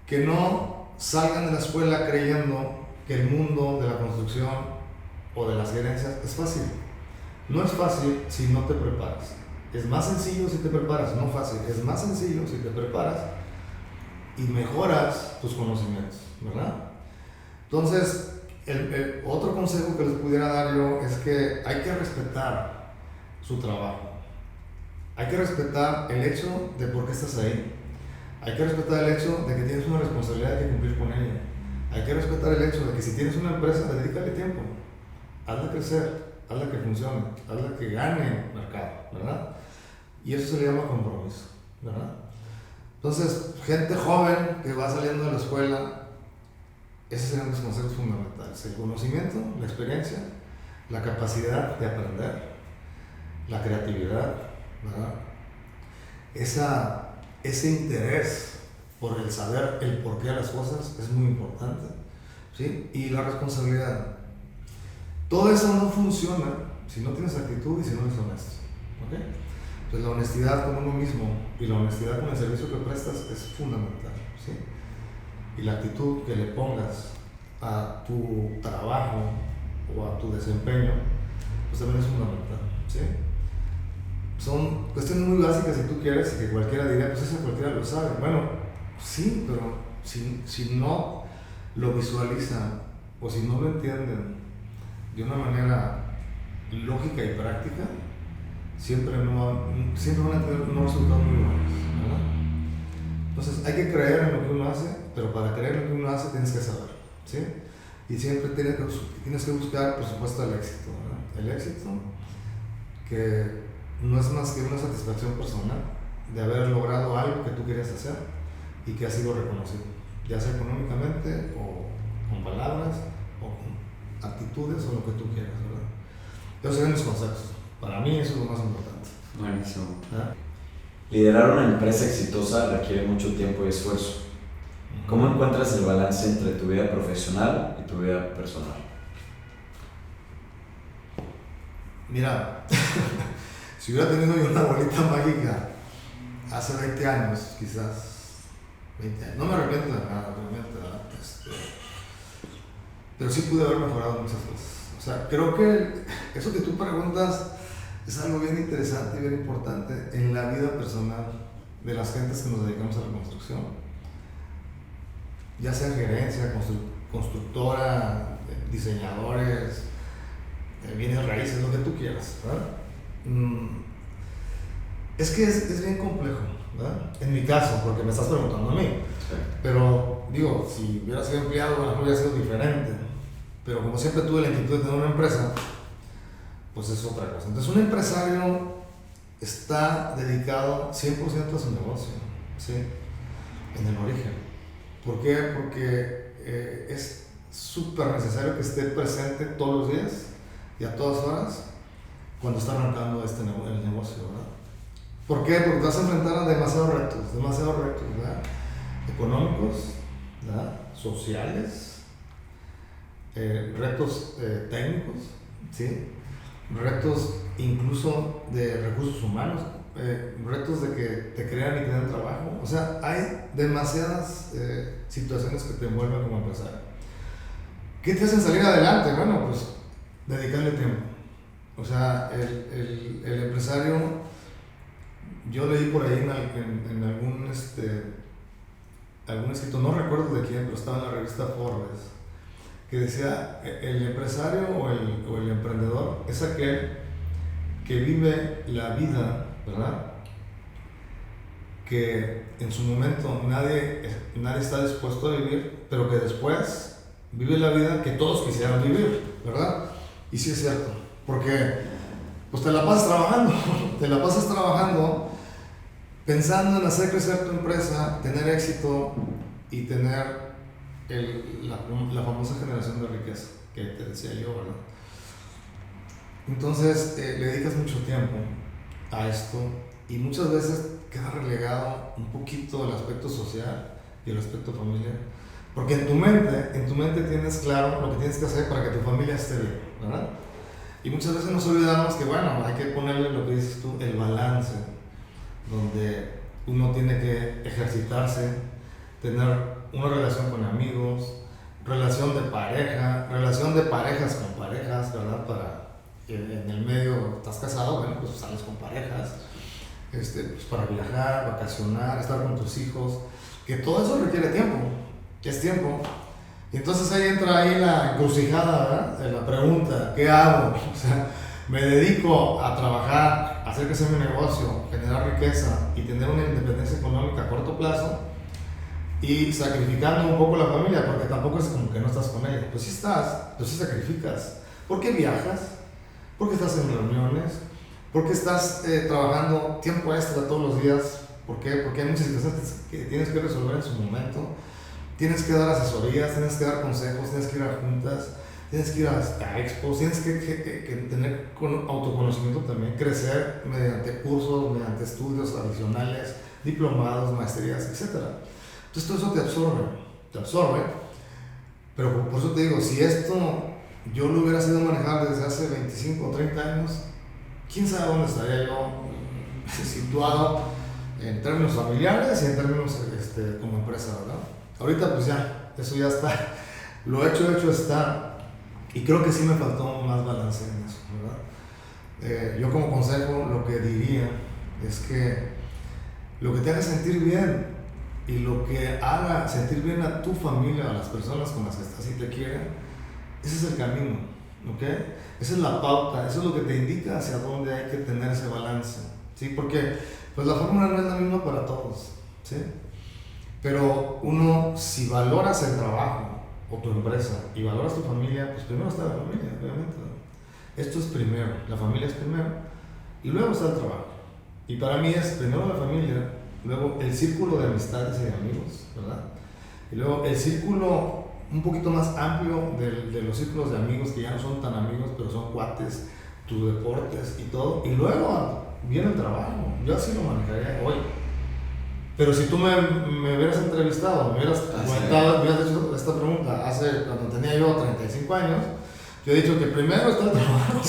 Que no salgan de la escuela creyendo que el mundo de la construcción o de las gerencias es fácil. No es fácil si no te preparas. Es más sencillo si te preparas, no fácil. Es más sencillo si te preparas y mejoras tus conocimientos, ¿verdad? Entonces, el otro consejo que les pudiera dar yo es que hay que respetar su trabajo. Hay que respetar el hecho de por qué estás ahí. Hay que respetar el hecho de que tienes una responsabilidad que cumplir con ella. Hay que respetar el hecho de que si tienes una empresa, dedícale tiempo. Hazla crecer, hazla que funcione, hazla que gane mercado, ¿verdad? Y eso se le llama compromiso, ¿verdad? Entonces, gente joven que va saliendo de la escuela, esos serían los consejos fundamentales: el conocimiento, la experiencia, la capacidad de aprender, la creatividad, ¿verdad? Ese interés por el saber el porqué de las cosas es muy importante, ¿sí? Y la responsabilidad. Todo eso no funciona si no tienes actitud y si no eres honesto, ¿ok? Entonces, la honestidad con uno mismo y la honestidad con el servicio que prestas es fundamental, ¿sí? Y la actitud que le pongas a tu trabajo o a tu desempeño, pues también es fundamental, ¿sí? Son cuestiones muy básicas si tú quieres y que cualquiera diría, pues eso cualquiera lo sabe. Bueno, sí, pero si no lo visualizan o si no lo entienden de una manera lógica y práctica, siempre van a tener unos resultados muy buenos, ¿verdad? Entonces hay que creer en lo que uno hace, pero para creer en lo que uno hace tienes que saber, ¿sí? Y siempre tienes que buscar, por supuesto, el éxito, ¿verdad? El éxito que no es más que una satisfacción personal de haber logrado algo que tú querías hacer y que ha sido reconocido, ya sea económicamente o con palabras o con actitudes o lo que tú quieras, ¿verdad? Esos serían mis conceptos. Para mí eso es lo más importante. Buenísimo. ¿Ah? Liderar una empresa exitosa requiere mucho tiempo y esfuerzo. ¿Cómo encuentras el balance entre tu vida profesional y tu vida personal? Mira, si hubiera tenido yo una bolita mágica hace 20 años, quizás 20 años, no me arrepiento de nada, realmente, ¿verdad? Pero sí pude haber mejorado muchas cosas. O sea, creo que eso que tú preguntas es algo bien interesante y bien importante en la vida personal de las gentes que nos dedicamos a la construcción. Ya sea gerencia, constructora, diseñadores, bienes raíces, lo que tú quieras, ¿verdad? Es que es bien complejo, ¿verdad? En mi caso, porque me estás preguntando a mí. Sí. Pero digo, si hubiera sido empleado, a lo mejor hubiera sido diferente. Pero como siempre tuve la inquietud de tener una empresa, pues es otra cosa. Entonces, un empresario está dedicado 100% a su negocio, ¿sí? En el origen. ¿Por qué? Porque es súper necesario que esté presente todos los días y a todas horas cuando está arrancando el negocio, ¿verdad? ¿Por qué? Porque te vas a enfrentar a demasiados retos, ¿verdad? Económicos, ¿verdad? Sociales, retos técnicos, ¿sí? Retos incluso de recursos humanos, retos de que te crean y te den trabajo. O sea, hay demasiadas situaciones que te envuelven como empresario. ¿Qué te hacen salir adelante? Bueno, pues dedicarle tiempo. O sea, el empresario, yo leí por ahí en algún escrito, no recuerdo de quién, pero estaba en la revista Forbes, que decía, el empresario o el emprendedor es aquel que vive la vida, ¿verdad? Que en su momento nadie está dispuesto a vivir, pero que después vive la vida que todos quisieran vivir, ¿verdad? Y sí es cierto, porque pues te la pasas trabajando, pensando en hacer crecer tu empresa, tener éxito y tener la famosa generación de riqueza que te decía yo, ¿verdad? Entonces le dedicas mucho tiempo a esto y muchas veces queda relegado un poquito el aspecto social y el aspecto familiar, porque en tu mente tienes claro lo que tienes que hacer para que tu familia esté bien, ¿verdad? Y muchas veces nos olvidamos que, bueno, hay que ponerle lo que dices tú, el balance, donde uno tiene que ejercitarse, tener una relación con amigos, relación de pareja, relación de parejas con parejas, ¿verdad? En el medio estás casado, bueno, pues sales con parejas, pues para viajar, vacacionar, estar con tus hijos, que todo eso requiere tiempo, es tiempo. Y entonces ahí entra la encrucijada, ¿verdad? De la pregunta, ¿qué hago? O sea, me dedico a trabajar, a hacer crecer mi negocio, generar riqueza y tener una independencia económica a corto plazo, y sacrificando un poco la familia, porque tampoco es como que no estás con ella. Pues sí estás, pues sí sacrificas. ¿Por qué viajas? Porque estás en reuniones, porque estás trabajando tiempo extra todos los días. ¿Por qué? Porque hay muchas situaciones que tienes que resolver en su momento. Tienes que dar asesorías, tienes que dar consejos, tienes que ir a juntas, tienes que ir a expos, tienes que tener autoconocimiento también, crecer mediante cursos, mediante estudios adicionales, diplomados, maestrías, etc. Entonces todo eso te absorbe, pero por eso te digo, si esto yo lo hubiera sido manejar desde hace 25 o 30 años, quién sabe dónde estaría yo situado en términos familiares y en términos como empresa, ¿verdad? Ahorita pues ya, eso ya está, lo hecho está, y creo que sí me faltó más balance en eso, ¿verdad? Yo como consejo lo que diría es que lo que te haga sentir bien y lo que haga sentir bien a tu familia, a las personas con las que estás y te quieren, ese es el camino, ¿ok? Esa es la pauta, eso es lo que te indica hacia dónde hay que tener ese balance, ¿sí? Porque pues la fórmula no es la misma para todos, ¿sí? Pero uno, si valoras el trabajo o tu empresa y valoras tu familia, pues primero está la familia, obviamente, ¿no? Esto es primero, la familia es primero y luego está el trabajo. Y para mí es primero la familia, luego el círculo de amistades y de amigos, ¿verdad? Y luego el círculo un poquito más amplio de los círculos de amigos que ya no son tan amigos, pero son cuates, tus deportes y todo. Y luego viene el trabajo. Yo así lo manejaría hoy. Pero si tú me hubieras entrevistado, me hubieras hecho esta pregunta cuando tenía yo 35 años, yo he dicho que primero está el trabajo,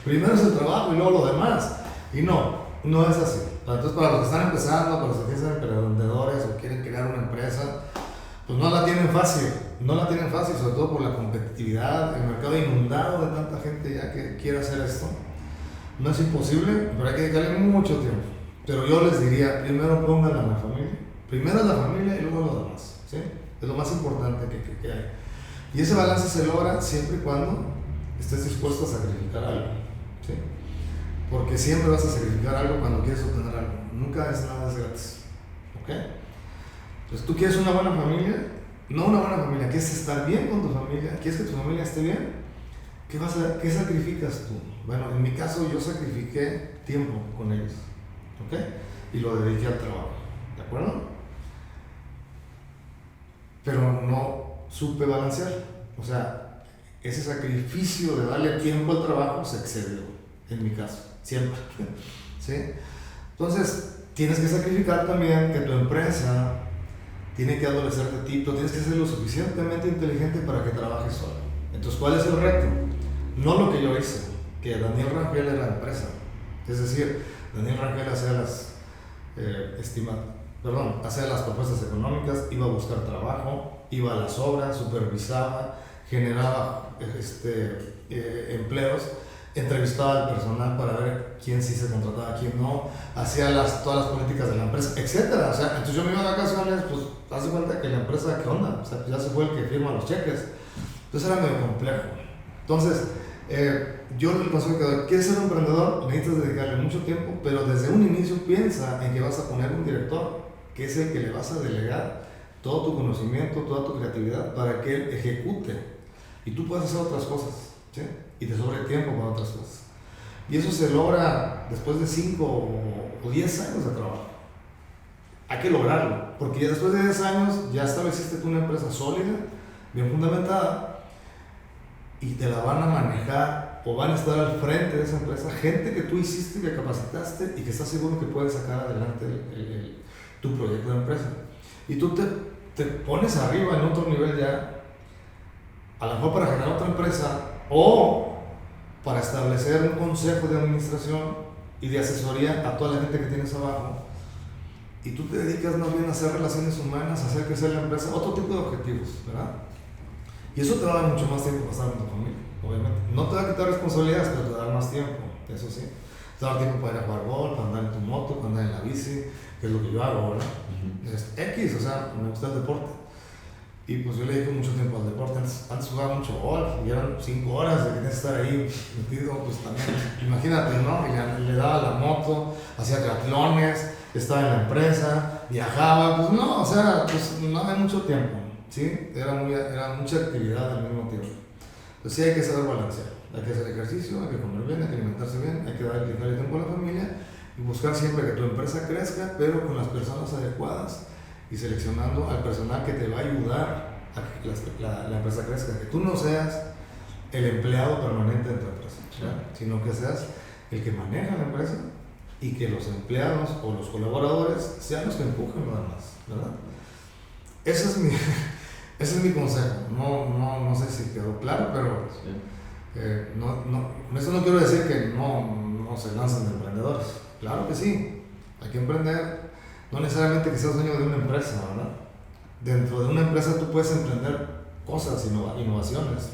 primero es el trabajo y luego lo demás. Y no es así. Entonces, para los que están empezando, para los que son emprendedores o quieren crear una empresa, pues no la tienen fácil, sobre todo por la competitividad, el mercado inundado de tanta gente ya que quiere hacer esto. No es imposible, pero hay que dedicarle mucho tiempo. Pero yo les diría, primero pónganla en la familia. Primero es la familia y luego lo demás, ¿sí? Es lo más importante que hay. Y ese balance se logra siempre y cuando estés dispuesto a sacrificar algo, ¿sí? Porque siempre vas a sacrificar algo cuando quieres obtener algo. Nunca es nada gratis, ¿ok? Entonces, ¿tú quieres una buena familia? No una buena familia, ¿quieres estar bien con tu familia? ¿Quieres que tu familia esté bien? ¿Qué sacrificas tú? Bueno, en mi caso yo sacrifiqué tiempo con ellos, ¿ok? Y lo dediqué al trabajo, ¿de acuerdo? Pero no supe balancear. O sea, ese sacrificio de darle tiempo al trabajo se excedió, en mi caso, siempre. ¿Sí? Entonces, tienes que sacrificar también que tu empresa tiene que adolecer de ti, pero tienes que ser lo suficientemente inteligente para que trabajes solo. Entonces, ¿cuál es el reto? No lo que yo hice, que Daniel Rangel era la empresa. Es decir, Daniel Rangel hacía hacía las propuestas económicas, iba a buscar trabajo, iba a las obras, supervisaba, generaba empleos, entrevistaba al personal para ver quién sí se contrataba, quién no, hacía todas las políticas de la empresa, etcétera. O sea, entonces yo me iba de vacaciones, pues haz de cuenta que la empresa, ¿qué onda? O sea, ya se fue el que firma los cheques. Entonces era medio complejo. Entonces, yo el consejo que doy, ¿quieres ser un emprendedor? Necesitas dedicarle mucho tiempo, pero desde un inicio piensa en que vas a poner un director, que es el que le vas a delegar todo tu conocimiento, toda tu creatividad, para que él ejecute. Y tú puedes hacer otras cosas, ¿sí? Y te sobre tiempo para otras cosas. Y eso se logra después de 5 o 10 años de trabajo. Hay que lograrlo, porque ya después de 10 años ya estableciste tú una empresa sólida, bien fundamentada, y te la van a manejar o van a estar al frente de esa empresa gente que tú hiciste, que capacitaste y que estás seguro que puedes sacar adelante tu proyecto de empresa. Y tú te pones arriba en otro nivel ya, a lo mejor para generar otra empresa o para establecer un consejo de administración y de asesoría a toda la gente que tienes abajo. Y tú te dedicas más bien a hacer relaciones humanas, a hacer crecer la empresa, otro tipo de objetivos, ¿verdad? Y eso te va a dar mucho más tiempo para estar con tu familia, obviamente. No te va a quitar responsabilidades, pero te va a dar más tiempo, eso sí. Te va a dar tiempo para ir a jugar golf, para andar en tu moto, para andar en la bici, que es lo que yo hago, ¿verdad? X, o sea, me gusta el deporte. Y pues yo le dedico mucho tiempo al deporte. Antes jugaba mucho golf, y eran 5 horas de que tienes que estar ahí metido, pues también, imagínate, ¿no? Y le daba la moto, hacía triatlones, estaba en la empresa, viajaba, pues no, o sea, pues no había mucho tiempo. ¿Sí? Era mucha actividad al mismo tiempo. Entonces sí hay que saber balancear. Hay que hacer ejercicio, hay que comer bien, hay que alimentarse bien, hay que darle tiempo a la familia y buscar siempre que tu empresa crezca, pero con las personas adecuadas y seleccionando al personal que te va a ayudar a que la empresa crezca. Que tú no seas el empleado permanente de tu empresa, ¿verdad? Sino que seas el que maneja la empresa y que los empleados o los colaboradores sean los que empujen nada más, ¿verdad? Ese es mi consejo. No sé si quedó claro, pero sí. Con eso no quiero decir que no se lancen de emprendedores. Claro que sí, hay que emprender. No necesariamente que seas dueño de una empresa, ¿verdad? Dentro de una empresa tú puedes emprender cosas, innovaciones,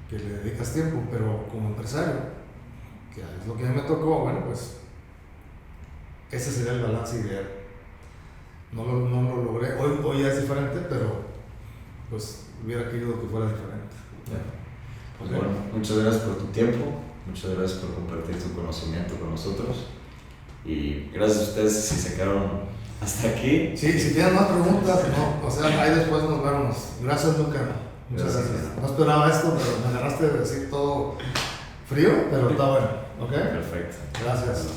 que le dedicas tiempo, pero como empresario, que es lo que a mí me tocó, bueno, pues ese sería el balance ideal. No lo logré. Hoy ya es diferente, pero pues hubiera querido que fuera diferente. Pues bueno, muchas gracias por tu tiempo, muchas gracias por compartir tu conocimiento con nosotros y gracias a ustedes si se quedaron hasta aquí. Sí, si tienen más preguntas, no, o sea, ahí después nos vemos. Gracias, Luca. Muchas gracias. No esperaba esto, pero me agarraste de decir todo frío, pero está bueno. ¿Ok? Perfecto. Gracias.